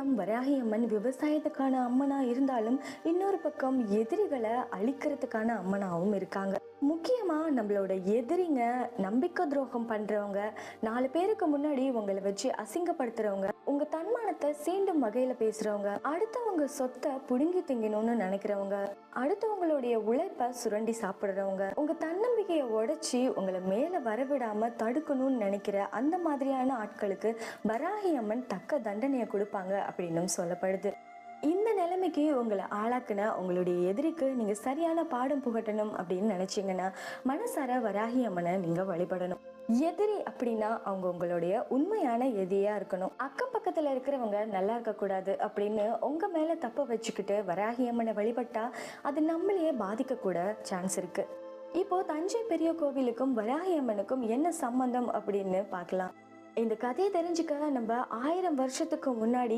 பக்கம் வராகி அம்மன் விவசாயத்துக்கான அம்மனா இருந்தாலும் இன்னொரு பக்கம் எதிரிகளை அழிக்கிறதுக்கான அம்மனாவும் இருக்காங்க. முக்கியமா நம்மளோட எதிரிங்க, நம்பிக்கை துரோகம் பண்றவங்க, 4 பேருக்கு முன்னாடி உங்களை வச்சு அசிங்கப்படுத்துறவங்க, உங்க தன்மானத்தை சீண்டும் வகையில பேசுறவங்க, அடுத்தவங்க சொத்தை புடுங்கி திங்கணும்னு நினைக்கிறவங்க, அடுத்தவங்களுடைய உழைப்பை சுரண்டி சாப்பிடுறவங்க, உங்க தன்னம்பிக்கையை உடைச்சி உங்களை மேல வரவிடாம தடுக்கணும்னு நினைக்கிற அந்த மாதிரியான ஆட்களுக்கு வராகி அம்மன் தக்க தண்டனையை கொடுப்பாங்க அப்படின்னு சொல்லப்படுது. இந்த நிலைமைக்கு உங்களை ஆளாக்குன உங்களுடைய எதிரிக்கு நீங்க சரியான பாடம் புகட்டணும் அப்படின்னு நினைச்சீங்கன்னா மனசார வராகி அம்மனை நீங்க வழிபடணும். எதிரி அப்படின்னா அவங்க உங்களுடைய உண்மையான எதிரியா இருக்கணும். அக்கம் பக்கத்துல இருக்கிறவங்க நல்லா இருக்க கூடாது அப்படின்னு உங்க மேல தப்ப வச்சுக்கிட்டு வராகி அம்மனை வழிபட்டா அது நம்மளையே பாதிக்க கூட சான்ஸ் இருக்கு. இப்போ தஞ்சை பெரிய கோவிலுக்கும் வராகி அம்மனுக்கும் என்ன சம்பந்தம் அப்படின்னு பார்க்கலாம். இந்த கதையை தெரிஞ்சுக்க நம்ம 1000 வருஷத்துக்கு முன்னாடி